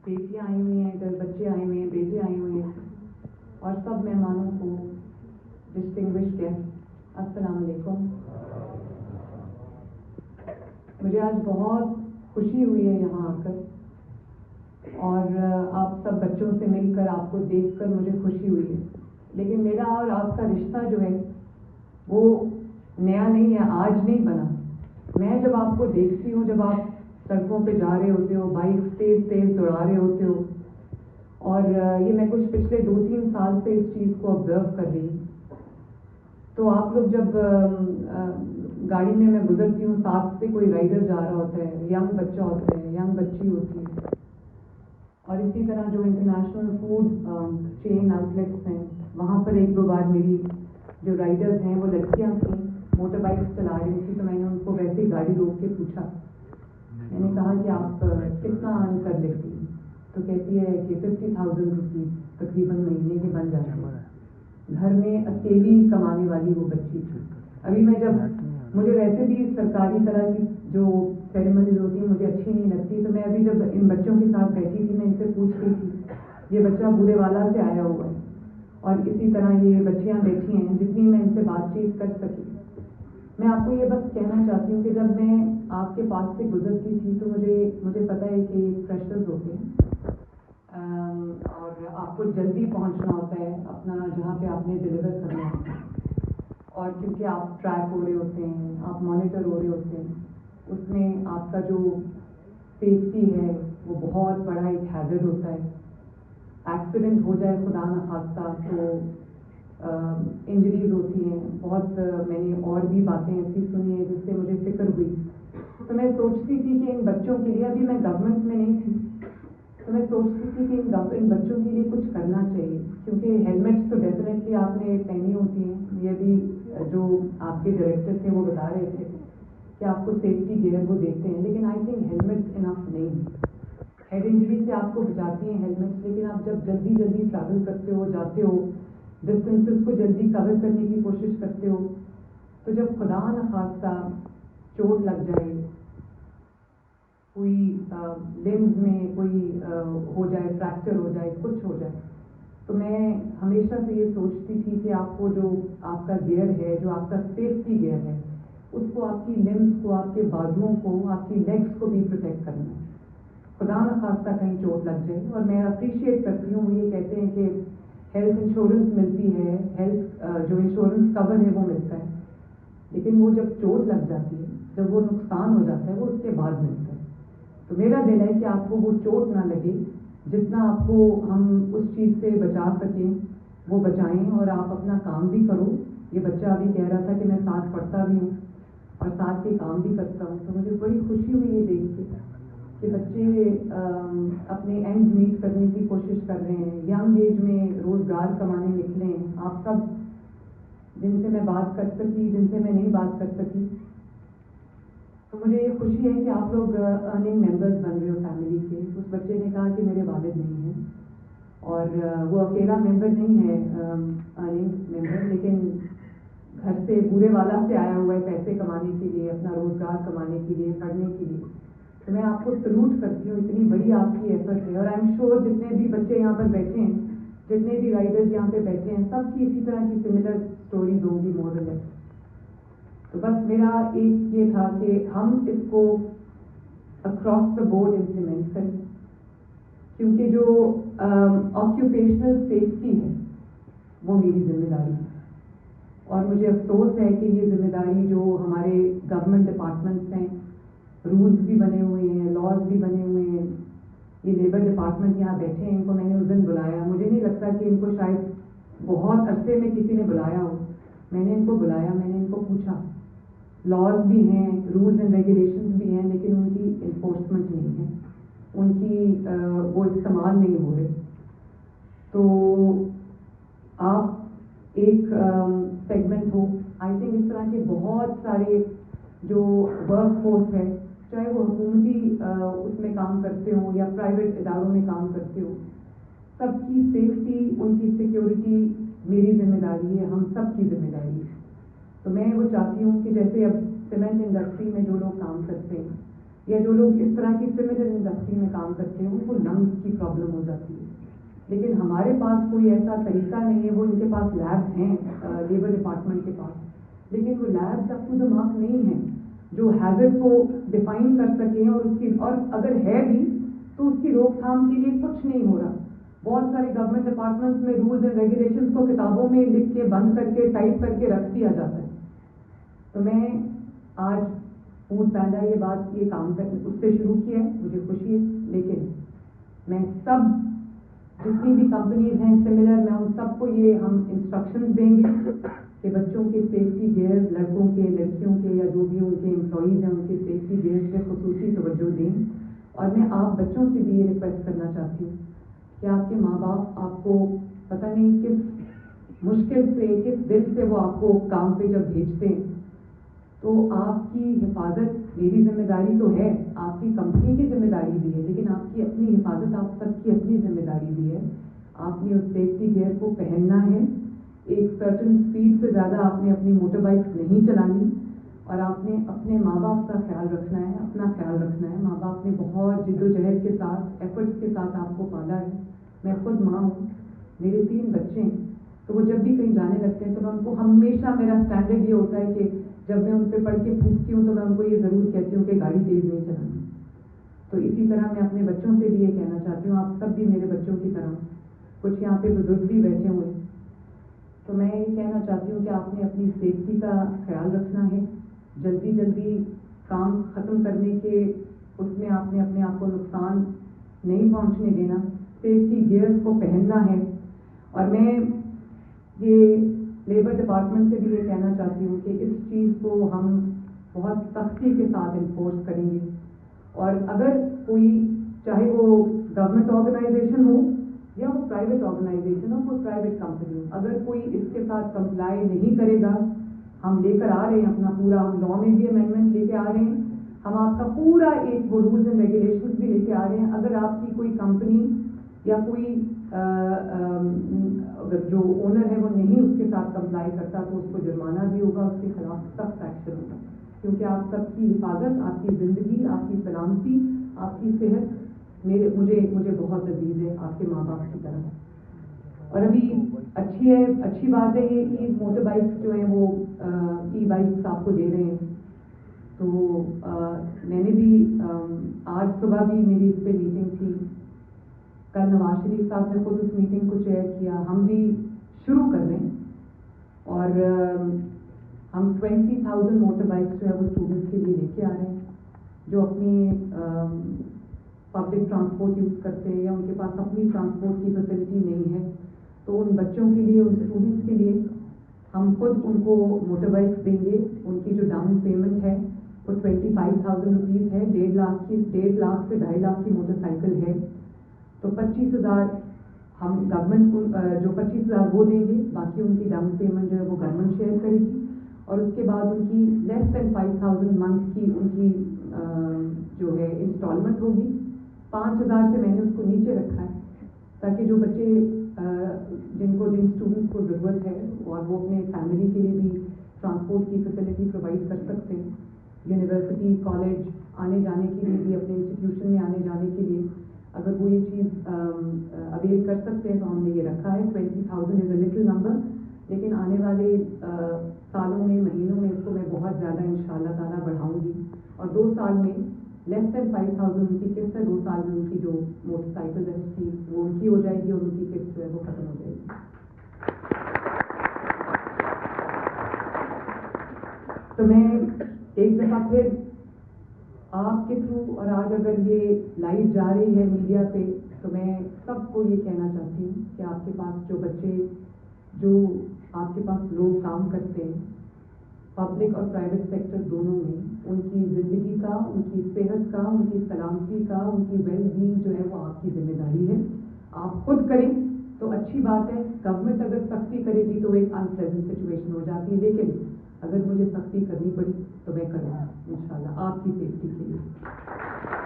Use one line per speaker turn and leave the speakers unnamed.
बेटियाँ आई हुई हैं, इधर बच्चे आए हुए हैं, बेटे आए हुए हैं, और सब मेहमानों को, डिस्टिंग्विश्ड गेस्ट, अस्सलाम वालेकुम। मुझे आज बहुत खुशी हुई है यहाँ आकर, और आप सब बच्चों से मिलकर, आपको देखकर मुझे खुशी हुई है। लेकिन मेरा और आपका रिश्ता जो है वो नया नहीं है, आज नहीं बना। मैं जब आपको देखती हूँ, जब आप सड़कों पे जा रहे होते हो, बाइक तेज तेज दौड़ा रहे होते हो, और ये मैं कुछ पिछले 2-3 साल से इस चीज़ को ऑब्जर्व कर रही हूँ। तो आप लोग जब गाड़ी में मैं गुजरती हूँ, साथ से कोई राइडर जा रहा होता है, यंग बच्चा होता है, यंग बच्ची होती है, और इसी तरह जो इंटरनेशनल फूड चेन आउटलेट्स हैं, वहाँ पर 1-2 बार मेरी जो राइडर्स हैं वो लड़कियाँ थी, मोटर बाइक्स चला रही थी, तो मैंने उनको वैसे ही गाड़ी रोक के पूछा, मैंने कहा कि आप कितना अर्न कर लेती हैं? तो कहती है कि 50,000 रुपीज़ तकरीबन महीने के बन जाते हैं। घर में अकेली कमाने वाली वो बच्ची थी। अभी मैं जब, मुझे वैसे भी सरकारी तरह की जो सेरेमनीज होती है मुझे अच्छी नहीं लगती, तो मैं अभी जब इन बच्चों के साथ बैठी थी, मैं इनसे पूछ रही थी, ये बच्चा बूरेवाला से आया हुआ है, और इसी तरह ये बच्चियाँ बैठी हैं, जितनी मैं इनसे बातचीत कर सकी। मैं आपको ये बस कहना चाहती हूँ कि जब मैं आपके पास से गुजरती थी तो मुझे पता है कि फ्रेशर्स होते हैं, और आपको जल्दी पहुंचना होता है अपना जहाँ पे आपने डिलीवर करना होता है, और क्योंकि आप ट्रैक हो रहे होते हैं, आप मॉनिटर हो रहे होते हैं, उसमें आपका जो सेफ्टी है वो बहुत बड़ा एक हैजर्ड होता है। एक्सीडेंट हो जाए खुदा न खास्ता तो इंजरीज होती हैं बहुत। मैंने और भी बातें ऐसी सुनी है जिससे मुझे फिक्र हुई। तो मैं सोचती थी कि इन बच्चों के लिए, अभी मैं गवर्नमेंट में नहीं थी, तो मैं सोचती थी कि इन बच्चों के लिए कुछ करना चाहिए, क्योंकि हेलमेट्स तो डेफिनेटली आपने पहनी होती हैं। ये भी जो आपके डायरेक्टर थे वो बता रहे थे कि आपको सेफ्टी गियर वो देते हैं, लेकिन आई थिंक हेलमेट्स इनफ नहीं है। हेड इंजरी से आपको बचाती हैं हेलमेट्स, लेकिन आप जब जल्दी जल्दी ट्रैवल करते हो, जाते हो, डिस्टेंसेस को जल्दी कवर करने की कोशिश करते हो, तो जब खुदा न खास्ता चोट लग जाए, कोई लिम्स में कोई हो जाए, फ्रैक्चर हो जाए, कुछ हो जाए, तो मैं हमेशा से ये सोचती थी कि आपको जो आपका गियर है, जो आपका सेफ्टी गियर है, उसको आपकी लिम्स को, आपके बाजुओं को, आपकी लेग्स को भी प्रोटेक्ट करना है। खुदा न खास्ता कहीं चोट लग जाए। और मैं अप्रिशिएट करती हूँ, ये कहते हैं कि हेल्थ इंश्योरेंस मिलती है, हेल्थ जो इंश्योरेंस कवर है वो मिलता है, लेकिन वो जब चोट लग जाती है, जब वो नुकसान हो जाता है, वो उसके बाद मिलता है। तो मेरा दिल है कि आपको वो चोट ना लगे, जितना आपको हम उस चीज़ से बचा सकें वो बचाएं, और आप अपना काम भी करो। ये बच्चा अभी कह रहा था कि मैं साथ पढ़ता भी हूँ और साथ के काम भी करता हूँ, तो मुझे बड़ी खुशी हुई ये देख के कि बच्चे अपने एंड मीट करने की कोशिश कर रहे हैं, यंग एज में रोज़गार कमाने निकले हैं। आप सब जिनसे मैं बात कर सकी, जिनसे मैं नहीं बात कर सकी, तो मुझे ये खुशी है कि आप लोग अर्निंग मेंबर्स बन रहे हो फैमिली के। उस बच्चे ने कहा कि मेरे वालिद नहीं हैं, और वो अकेला मेंबर नहीं है अर्निंग मेंबर, लेकिन घर से बूरेवाला से आया हुआ है पैसे कमाने के लिए, अपना रोज़गार कमाने के लिए, पढ़ने के लिए। तो मैं आपको सलूट करती हूँ, इतनी बड़ी आपकी एफर्ट है। और आई एम श्योर जितने भी बच्चे यहाँ पर बैठे हैं, जितने भी राइडर्स यहाँ पे बैठे हैं, सबकी इसी तरह की सिमिलर स्टोरीज होंगी मोर और लेस। तो बस मेरा एक ये था कि हम इसको अक्रॉस द बोर्ड इम्प्लीमेंट करें, क्योंकि जो ऑक्यूपेशनल सेफ्टी है वो मेरी जिम्मेदारी है, और मुझे अफसोस है कि ये जिम्मेदारी जो हमारे गवर्नमेंट डिपार्टमेंट्स हैं, रूल्स भी बने हुए हैं, लॉज भी बने हुए हैं, ये लेबर डिपार्टमेंट यहाँ बैठे हैं, इनको मैंने उस दिन बुलाया, मुझे नहीं लगता कि इनको शायद बहुत अरसे में किसी ने बुलाया हो। मैंने इनको बुलाया, मैंने इनको पूछा, लॉज भी हैं, रूल्स एंड रेगुलेशंस भी हैं, लेकिन उनकी इन्फोर्समेंट नहीं है, उनकी वो इस्तेमाल नहीं हो रहे। तो आप एक सेगमेंट हो, आई थिंक इस तरह के बहुत सारे जो वर्क फोर्स है, चाहे वो हुकूमती उसमें काम करते हो या प्राइवेट इदारों में काम करते हो, सबकी सेफ्टी, उनकी सिक्योरिटी मेरी जिम्मेदारी है, हम सब की जिम्मेदारी है। तो मैं वो चाहती हूँ कि जैसे अब सीमेंट इंडस्ट्री में जो लोग काम करते हैं, या जो लोग इस तरह की सिमिलर इंडस्ट्री में काम करते हैं उनको लंग्स की प्रॉब्लम हो जाती है, लेकिन हमारे पास कोई ऐसा तरीका नहीं है। वो इनके पास लैब्स हैं लेबर डिपार्टमेंट के पास, लेकिन वो labs up to the mark नहीं है जो हैजर्ड को डिफाइन कर सकें, और अगर है भी तो उसकी रोकथाम के लिए कुछ नहीं हो रहा। बहुत सारे गवर्नमेंट डिपार्टमेंट्स में रूल्स एंड रेगुलेशंस को किताबों में लिख के बंद करके टाइप करके रख दिया जाता है। तो मैं आज फूड पैंडा ये काम कर उससे शुरू किया है, मुझे खुशी है, लेकिन मैं सब जितनी भी कंपनीज हैं सिमिलर, मैं उन सबको ये हम इंस्ट्रक्शंस देंगे कि बच्चों के सेफ्टी गियर, लड़कों के लड़कियों के या जो भी उनके एम्प्लॉयज़ हैं उनके सेफ्टी गियर पे खुसूसी तवज्जो दें। और मैं आप बच्चों से भी ये रिक्वेस्ट करना चाहती हूँ कि आपके माँ बाप आपको पता नहीं किस मुश्किल से, किस दिल से वो आपको काम पे जब भेजते हैं, तो आपकी हिफाजत मेरी जिम्मेदारी तो है, आपकी कंपनी की जिम्मेदारी भी है, लेकिन आपकी अपनी हिफाजत आप सबकी अपनी जिम्मेदारी भी है। आपने उस सेफ्टी गियर को पहनना है, एक सर्टन स्पीड से ज़्यादा आपने अपनी मोटर बाइक नहीं चलानी, और आपने अपने माँ बाप का ख्याल रखना है, अपना ख्याल रखना है। माँ बाप ने बहुत जिद्दोजहद के साथ, एफर्ट्स के साथ आपको पाला है। मैं खुद माँ हूँ, मेरे 3 बच्चे हैं, तो वो जब भी कहीं जाने लगते हैं तो मैं उनको हमेशा, मेरा स्टैंडर्ड ये होता है कि जब मैं उन पर पढ़ के पूछती हूँ तो मैं उनको ये ज़रूर कहती हूँ कि गाड़ी तेज़ नहीं चलानी। तो इसी तरह मैं अपने बच्चों से भी ये कहना चाहती हूँ, आप सब भी मेरे बच्चों की तरह, कुछ यहाँ पे बुजुर्ग भी बैठे हुए हैं, तो मैं ये कहना चाहती हूँ कि आपने अपनी सेफ्टी का ख्याल रखना है। जल्दी जल्दी काम ख़त्म करने के उसमें आपने अपने आप को नुकसान नहीं पहुँचने देना, सेफ्टी गियर्स को पहनना है। और मैं ये लेबर डिपार्टमेंट से भी ये कहना चाहती हूँ कि इस चीज़ को हम बहुत सख्ती के साथ इन्फोर्स करेंगे, और अगर कोई, चाहे वो गवर्नमेंट ऑर्गेनाइजेशन हो या वो प्राइवेट ऑर्गेनाइजेशन हो, कोई प्राइवेट कंपनी हो, अगर कोई इसके साथ कंप्लाई नहीं करेगा, हम लेकर आ रहे हैं अपना पूरा, हम लॉ में भी अमेंडमेंट लेके आ रहे हैं, हम आपका पूरा एक वो रूल्स एंड रेगुलेशंस भी लेके आ रहे हैं। अगर आपकी कोई कंपनी या कोई अगर जो ओनर है वो नहीं उसके साथ कंप्लाई करता तो उसको जुर्माना भी होगा, उसके खिलाफ सख्त एक्शन होगा, क्योंकि आप सबकी हिफाजत, आपकी ज़िंदगी, आपकी सलामती, आपकी सेहत मुझे बहुत अजीज है, आपके माँ बाप की तरह। और अभी अच्छी बात है ये कि मोटर बाइक्स जो हैं वो ई बाइक्स आपको दे रहे हैं। तो मैंने भी आज सुबह भी मेरी इस पर मीटिंग थी, कल नवाज शरीफ साहब ने खुद उस मीटिंग को चेयर किया, हम भी शुरू कर रहे हैं, और हम 20,000 मोटर बाइक्स जो है वो स्टूडेंट्स के लिए लेके आ रहे हैं, जो अपनी पब्लिक ट्रांसपोर्ट यूज़ करते हैं या उनके पास अपनी ट्रांसपोर्ट की फैसिलिटी नहीं है, तो उन बच्चों के लिए, उन स्टूडेंट्स के लिए हम खुद उनको मोटर बाइक्स देंगे। उनकी जो डाउन पेमेंट है वो 25,000 रुपीज़ है, 1.5 लाख से 2.5 लाख की मोटरसाइकिल है, तो 25,000 हम गवर्नमेंट जो 25,000 वो देंगे, बाकी उनकी डाउन पेमेंट जो है वो गवर्नमेंट शेयर करेगी, और उसके बाद उनकी लेस देन 5,000 मंथ की उनकी जो है इंस्टॉलमेंट होगी। 5,000 से मैंने उसको नीचे रखा है, ताकि जो बच्चे जिन स्टूडेंट्स को ज़रूरत है और वो अपने फैमिली के लिए भी ट्रांसपोर्ट की फैसिलिटी प्रोवाइड कर सकते हैं, यूनिवर्सिटी, कॉलेज आने जाने के लिए भी, अपने इंस्टीट्यूशन में आने जाने के लिए, अगर वो ये चीज़ अवेल कर सकते हैं तो हमने ये रखा है। 20,000 इज़ अ लिटिल नंबर, लेकिन आने वाले सालों में, महीनों में इसको मैं बहुत ज़्यादा इंशाअल्लाह ताला बढ़ाऊँगी, और 2 साल में लेस देन 5,000 उनकी किस्त है, 2 साल में उनकी जो मोटरसाइकिल है उसकी वो उनकी हो जाएगी और उनकी किस्त जो है वो ख़त्म हो जाएगी। तो मैं एक दफ़ा फिर आपके थ्रू, और आज अगर ये लाइव जा रही है मीडिया पे, तो मैं सबको ये कहना चाहती हूँ कि आपके पास जो बच्चे, जो आपके पास लोग काम करते हैं पब्लिक और प्राइवेट सेक्टर दोनों में, उनकी ज़िंदगी का, उनकी सेहत का, उनकी सलामती का, उनकी वेल बीइंग जो है वो आपकी जिम्मेदारी है। आप खुद करें तो अच्छी बात है, गवर्नमेंट अगर सख्ती करेगी तो एक अनप्लेजेंट सिचुएशन हो जाती है, लेकिन अगर मुझे सख्ती करनी पड़ी तो मैं करूँगी इंशाल्लाह आपकी सेफ्टी के लिए।